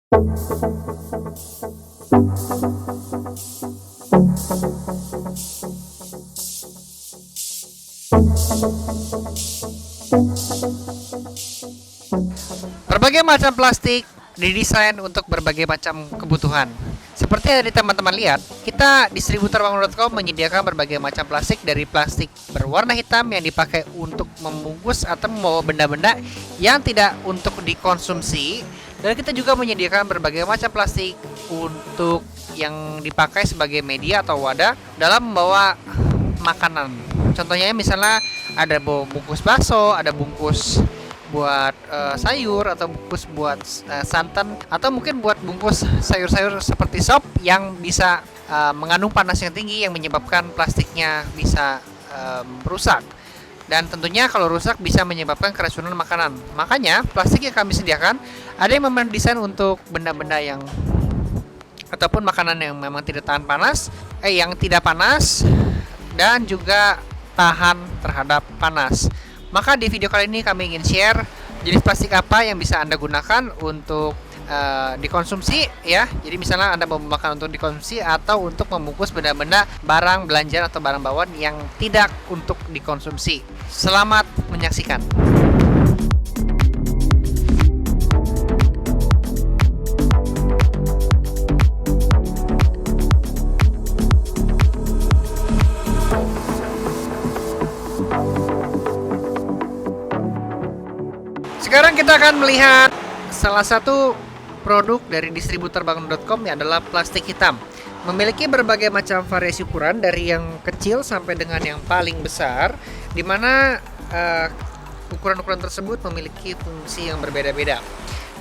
Berbagai macam plastik didesain untuk berbagai macam kebutuhan. Seperti yang tadi teman-teman lihat, kita distributor bangun.com menyediakan berbagai macam plastik, dari plastik berwarna hitam yang dipakai untuk membungkus atau membawa benda-benda yang tidak untuk dikonsumsi, dan kita juga menyediakan berbagai macam plastik untuk yang dipakai sebagai media atau wadah dalam membawa makanan. Contohnya misalnya ada bungkus bakso, ada bungkus buat sayur, atau bungkus buat santan, atau mungkin buat bungkus sayur-sayur seperti sop yang bisa mengandung panas yang tinggi yang menyebabkan plastiknya bisa rusak. Dan tentunya kalau rusak bisa menyebabkan keracunan makanan. Makanya plastik yang kami sediakan ada yang memang desain untuk benda-benda yang ataupun makanan yang memang tidak tahan panas, yang tidak panas dan juga tahan terhadap panas. Maka di video kali ini kami ingin share jenis plastik apa yang bisa Anda gunakan untuk dikonsumsi ya. Jadi misalnya Anda mau makan untuk dikonsumsi atau untuk membungkus benda-benda barang belanjaan atau barang bawaan yang tidak untuk dikonsumsi. Selamat menyaksikan. Sekarang kita akan melihat salah satu produk dari distributor bangun.com, yang adalah plastik hitam. Memiliki berbagai macam variasi ukuran dari yang kecil sampai dengan yang paling besar, di mana ukuran-ukuran tersebut memiliki fungsi yang berbeda-beda.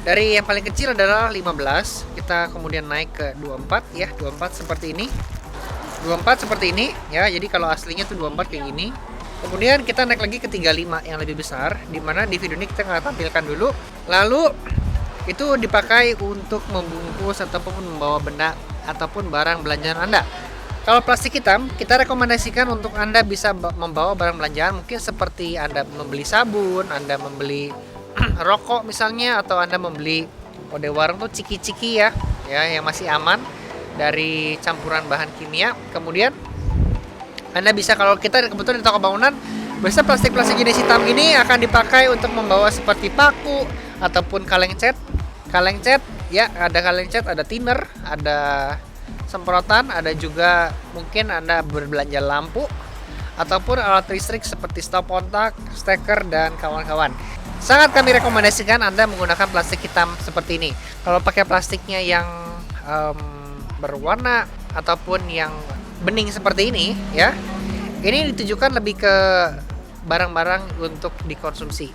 Dari yang paling kecil adalah 15, kita kemudian naik ke 24 ya, 24 seperti ini. 24 seperti ini ya. Jadi kalau aslinya tuh 24 kayak gini. Kemudian kita naik lagi ke 35 yang lebih besar, dimana di video ini kita nggak tampilkan dulu. Lalu itu dipakai untuk membungkus ataupun membawa benda ataupun barang belanjaan Anda. Kalau plastik hitam, kita rekomendasikan untuk Anda bisa membawa barang belanjaan, mungkin seperti Anda membeli sabun, Anda membeli rokok misalnya, atau Anda membeli di warung tuh ciki-ciki ya yang masih aman dari campuran bahan kimia. Kemudian Anda bisa, kalau kita kebetulan di toko bangunan, biasa plastik-plastik jenis hitam ini akan dipakai untuk membawa seperti paku ataupun kaleng cat. Kaleng cat ya, ada kaleng cat, ada thinner, ada semprotan, ada juga mungkin Anda berbelanja lampu ataupun alat listrik seperti stop kontak, steker dan kawan-kawan. Sangat kami rekomendasikan Anda menggunakan plastik hitam seperti ini. Kalau pakai plastiknya yang berwarna ataupun yang bening seperti ini ya, ini ditujukan lebih ke barang-barang untuk dikonsumsi,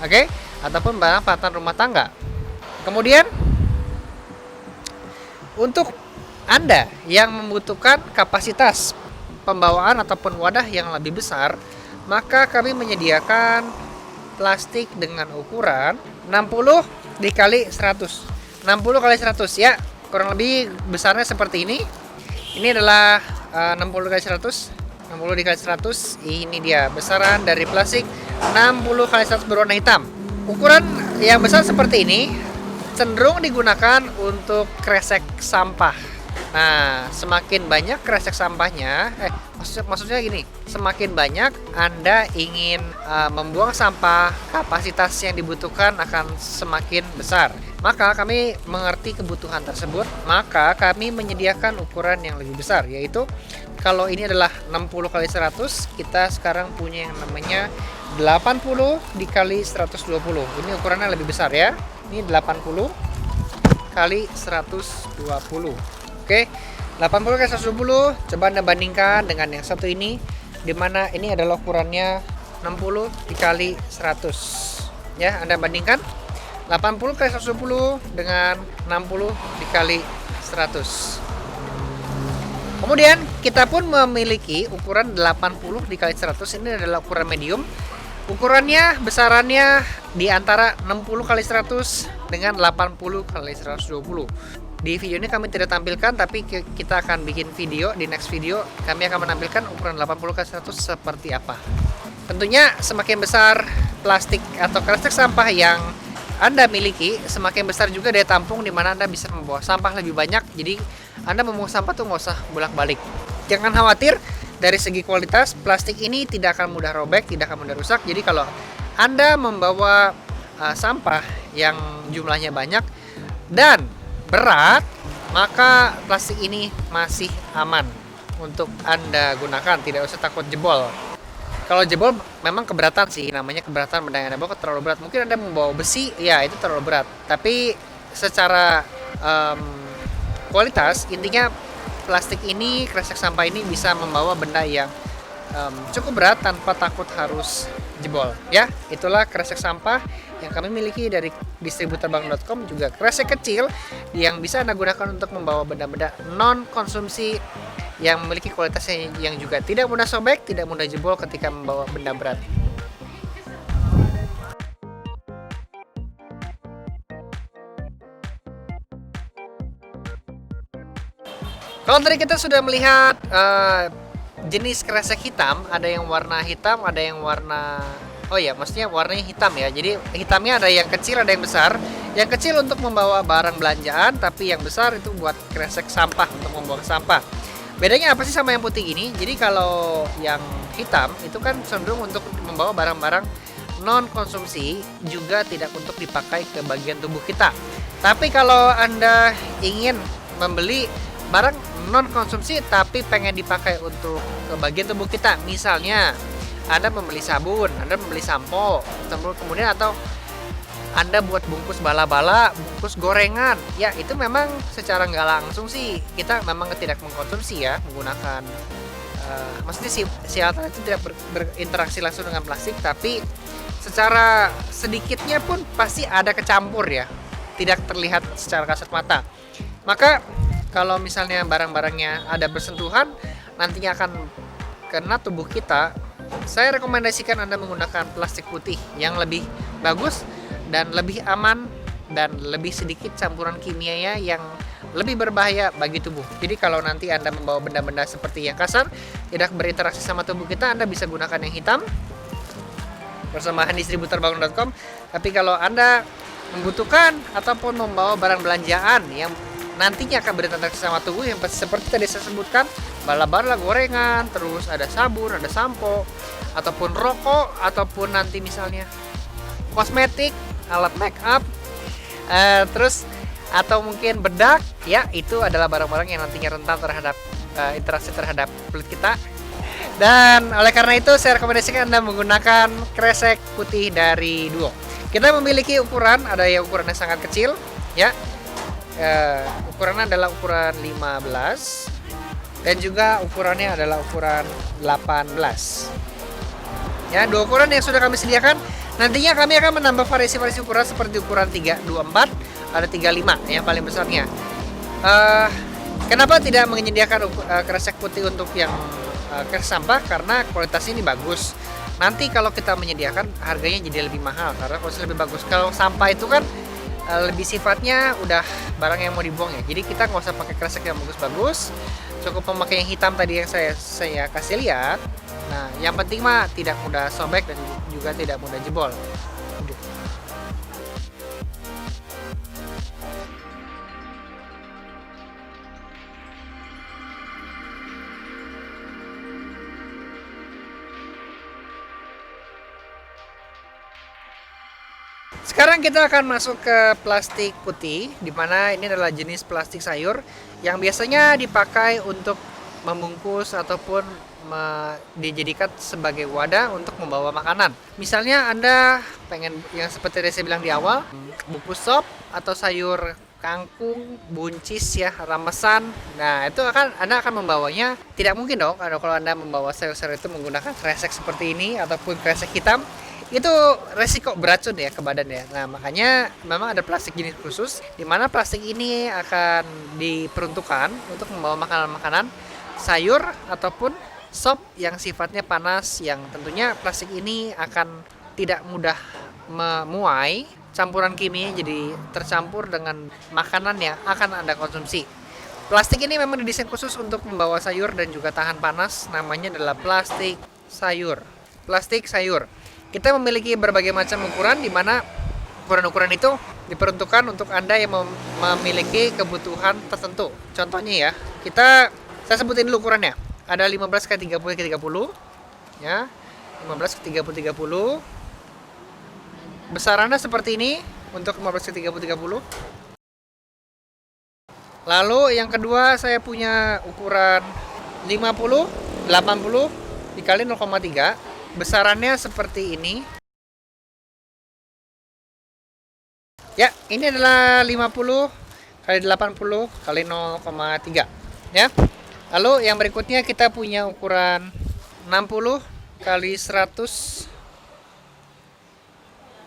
oke? Ataupun barang peralatan rumah tangga. Kemudian untuk Anda yang membutuhkan kapasitas pembawaan ataupun wadah yang lebih besar, maka kami menyediakan plastik dengan ukuran 60 dikali 100. 60 kali 100 ya, kurang lebih besarnya seperti ini. Ini adalah 60 kali 100. 60 dikali 100, ini dia besaran dari plastik 60 kali 100 berwarna hitam. Ukuran yang besar seperti ini cenderung digunakan untuk kresek sampah. Nah, semakin banyak kresek sampahnya, maksudnya gini, semakin banyak Anda ingin membuang sampah, kapasitas yang dibutuhkan akan semakin besar. Maka kami mengerti kebutuhan tersebut, maka kami menyediakan ukuran yang lebih besar, yaitu kalau ini adalah 60 kali 100, kita sekarang punya yang namanya 80 dikali 120. Ini ukurannya lebih besar ya. Ini 80 kali 120. Oke, 80 kali 120. Coba Anda bandingkan dengan yang satu ini, dimana ini adalah ukurannya 60 dikali 100. Ya, Anda bandingkan 80 kali 120 dengan 60 dikali 100. Kemudian kita pun memiliki ukuran 80 dikali 100. Ini adalah ukuran medium. Ukurannya, besarannya di antara 60 kali 100 dengan 80 kali 120. Di video ini kami tidak tampilkan, tapi kita akan bikin video, di next video kami akan menampilkan ukuran 80 kali 100 seperti apa. Tentunya semakin besar plastik atau kresek sampah yang Anda miliki, semakin besar juga daya tampung di mana Anda bisa membawa sampah lebih banyak. Jadi Anda membawa sampah tuh nggak usah bolak-balik. Jangan khawatir, dari segi kualitas plastik ini tidak akan mudah robek, tidak akan mudah rusak. Jadi kalau Anda membawa sampah yang jumlahnya banyak dan berat, maka plastik ini masih aman untuk Anda gunakan, tidak usah takut jebol. Kalau jebol memang keberatan sih, namanya keberatan benda yang Anda bawa terlalu berat. Mungkin Anda membawa besi, ya itu terlalu berat. Tapi secara kualitas, intinya plastik ini, kresek sampah ini bisa membawa benda yang cukup berat tanpa takut harus jebol. Ya, itulah kresek sampah yang kami miliki dari distributorbank.com, juga kresek kecil yang bisa Anda gunakan untuk membawa benda-benda non konsumsi yang memiliki kualitasnya yang juga tidak mudah sobek, tidak mudah jebol ketika membawa benda berat. Kalau tadi kita sudah melihat jenis kresek hitam, ada yang warna hitam, ada yang warna maksudnya warnanya hitam ya. Jadi hitamnya ada yang kecil, ada yang besar. Yang kecil untuk membawa barang belanjaan, tapi yang besar itu buat kresek sampah, untuk membawa sampah. Bedanya apa sih sama yang putih ini? Jadi kalau yang hitam itu kan cenderung untuk membawa barang-barang non konsumsi, juga tidak untuk dipakai ke bagian tubuh kita. Tapi kalau Anda ingin membeli barang non konsumsi tapi pengen dipakai untuk ke bagian tubuh kita, misalnya Anda membeli sabun, Anda membeli sampo, kemudian atau Anda buat bungkus bala-bala, bungkus gorengan, ya itu memang secara nggak langsung sih kita memang tidak mengkonsumsi ya, menggunakan maksudnya si alat itu tidak berinteraksi langsung dengan plastik, tapi secara sedikitnya pun pasti ada kecampur ya, tidak terlihat secara kasat mata. Maka kalau misalnya barang-barangnya ada bersentuhan, nantinya akan kena tubuh kita. Saya rekomendasikan Anda menggunakan plastik putih yang lebih bagus dan lebih aman dan lebih sedikit campuran kimianya yang lebih berbahaya bagi tubuh. Jadi kalau nanti Anda membawa benda-benda seperti yang kasar, tidak berinteraksi sama tubuh kita, Anda bisa gunakan yang hitam persembahan distributorbank.com. Tapi kalau Anda membutuhkan ataupun membawa barang belanjaan yang nantinya akan berinteraksi sama tubuh, yang seperti tadi saya sebutkan, bala-bala gorengan, terus ada sabun, ada sampo, ataupun rokok, ataupun nanti misalnya kosmetik, alat make up, terus atau mungkin bedak, ya itu adalah barang-barang yang nantinya rentan terhadap interaksi terhadap kulit kita. Dan oleh karena itu saya rekomendasikan Anda menggunakan kresek putih dari Duo. Kita memiliki ukuran, ada yang ukurannya sangat kecil ya, ukurannya adalah ukuran 15 dan juga ukurannya adalah ukuran 18 ya. Dua ukuran yang sudah kami sediakan. Nantinya kami akan menambah variasi-variasi ukuran seperti ukuran 324, ada 35 yang paling besarnya. Kenapa tidak menyediakan kresek putih untuk yang kresek sampah? Karena kualitasnya ini bagus. Nanti kalau kita menyediakan harganya jadi lebih mahal karena kualitasnya lebih bagus. Kalau sampah itu kan lebih sifatnya udah barang yang mau dibuang ya. Jadi kita nggak usah pakai kresek yang bagus-bagus, cukup memakai yang hitam tadi yang saya kasih lihat. Nah, yang penting mah tidak mudah sobek dan juga tidak mudah jebol. Sekarang kita akan masuk ke plastik putih, di mana ini adalah jenis plastik sayur yang biasanya dipakai untuk membungkus ataupun dijadikan sebagai wadah untuk membawa makanan. Misalnya Anda pengen yang seperti yang saya bilang di awal, bungkus sop atau sayur kangkung, buncis ya, ramesan. Nah, itu Anda akan membawanya, tidak mungkin dong kalau Anda membawa sayur-sayur itu menggunakan kresek seperti ini ataupun kresek hitam. Itu resiko beracun ya ke badan ya. Nah, makanya memang ada plastik jenis khusus di mana plastik ini akan diperuntukkan untuk membawa makanan-makanan, sayur ataupun sop yang sifatnya panas, yang tentunya plastik ini akan tidak mudah memuai campuran kimia jadi tercampur dengan makanan yang akan Anda konsumsi. Plastik ini memang didesain khusus untuk membawa sayur dan juga tahan panas, namanya adalah plastik sayur. Plastik sayur. Kita memiliki berbagai macam ukuran di mana Ukuran-ukuran itu diperuntukkan untuk Anda yang memiliki kebutuhan tertentu. Contohnya ya, saya sebutin dulu ukurannya. Ada 15 x 30 x 30 ya. 15 x 30 30. Besarannya seperti ini untuk 15 x 30 30. Lalu yang kedua saya punya ukuran 50 80 dikali 0,3. Besarannya seperti ini. Ya, ini adalah 50 kali 80 kali 0,3 ya. Lalu yang berikutnya kita punya ukuran 60 kali 100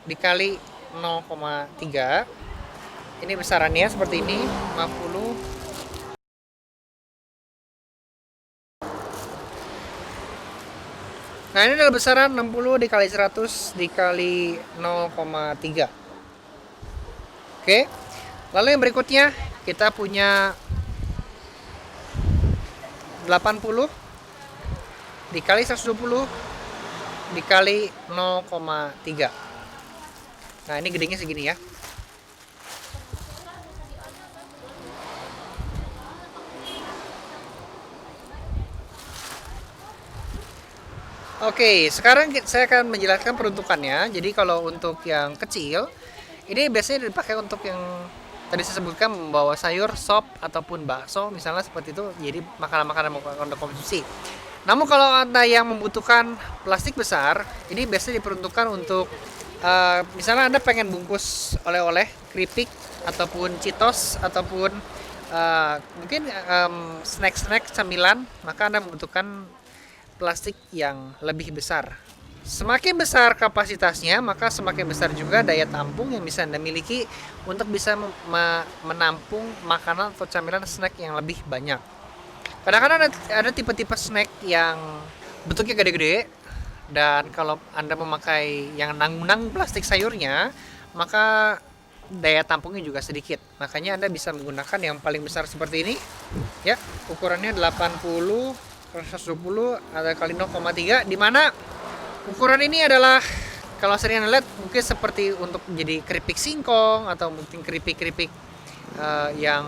dikali 0,3. Ini besarannya seperti ini, 50. Nah, ini adalah besaran 60 dikali 100 dikali 0,3. Oke. Lalu yang berikutnya kita punya 80 dikali 120 dikali 0,3. Nah, ini gedenya segini ya. Oke, sekarang saya akan menjelaskan peruntukannya. Jadi kalau untuk yang kecil, ini biasanya dipakai untuk yang tadi saya sebutkan, membawa sayur, sop, ataupun bakso misalnya seperti itu, jadi makanan-makanan untuk konsumsi. Namun kalau Anda yang membutuhkan plastik besar, ini biasanya diperuntukkan untuk misalnya Anda pengen bungkus oleh-oleh, keripik, ataupun Cheetos, ataupun mungkin snack-snack camilan, maka Anda membutuhkan plastik yang lebih besar. Semakin besar kapasitasnya, maka semakin besar juga daya tampung yang bisa Anda miliki untuk bisa menampung makanan atau camilan snack yang lebih banyak. Kadang-kadang ada tipe-tipe snack yang bentuknya gede-gede, dan kalau Anda memakai yang nanggung plastik sayurnya, maka daya tampungnya juga sedikit. Makanya Anda bisa menggunakan yang paling besar seperti ini. Ya, ukurannya 80 120 atau kali 0,3, di mana ukuran ini adalah kalau sering Anda lihat mungkin seperti untuk menjadi keripik singkong atau mungkin keripik-keripik yang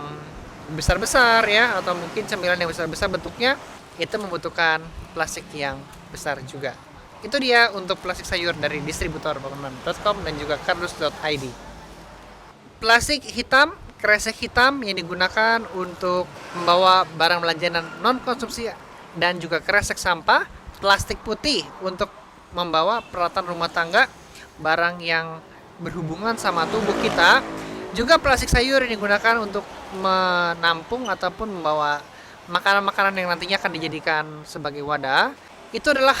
besar-besar ya, atau mungkin camilan yang besar-besar bentuknya, itu membutuhkan plastik yang besar juga. Itu dia untuk plastik sayur dari distributor bangunan.com dan juga kardus.id. Plastik hitam, kresek hitam yang digunakan untuk membawa barang belanjaan non konsumsi dan juga kresek sampah. Plastik putih untuk membawa peralatan rumah tangga, barang yang berhubungan sama tubuh kita. Juga plastik sayur yang digunakan untuk menampung ataupun membawa makanan-makanan yang nantinya akan dijadikan sebagai wadah. Itu adalah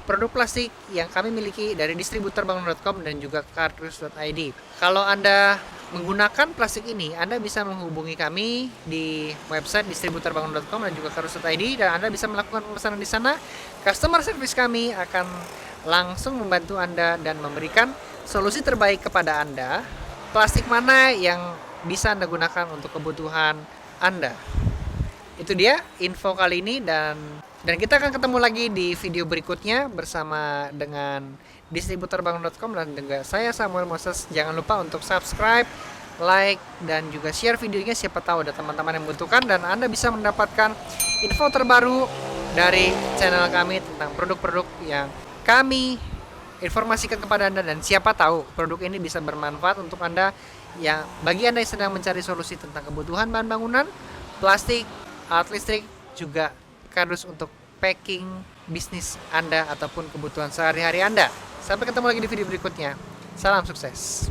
produk plastik yang kami miliki dari distributor bangunan.com dan juga kardus.id. Kalau Anda menggunakan plastik ini, Anda bisa menghubungi kami di website distributorbangunan.com dan juga kardus.id, dan Anda bisa melakukan pemesanan di sana. Customer service kami akan langsung membantu Anda dan memberikan solusi terbaik kepada Anda. Plastik mana yang bisa Anda gunakan untuk kebutuhan Anda. Itu dia info kali ini, dan kita akan ketemu lagi di video berikutnya bersama dengan distributorbangun.com dan juga saya Samuel Moses. Jangan lupa untuk subscribe, like, dan juga share videonya, siapa tahu ada teman-teman yang membutuhkan dan Anda bisa mendapatkan info terbaru dari channel kami tentang produk-produk yang kami informasikan kepada Anda, dan siapa tahu produk ini bisa bermanfaat untuk Anda yang bagi Anda yang sedang mencari solusi tentang kebutuhan bahan bangunan, plastik, alat listrik, juga kardus untuk packing bisnis Anda ataupun kebutuhan sehari-hari Anda. Sampai ketemu lagi di video berikutnya. Salam sukses.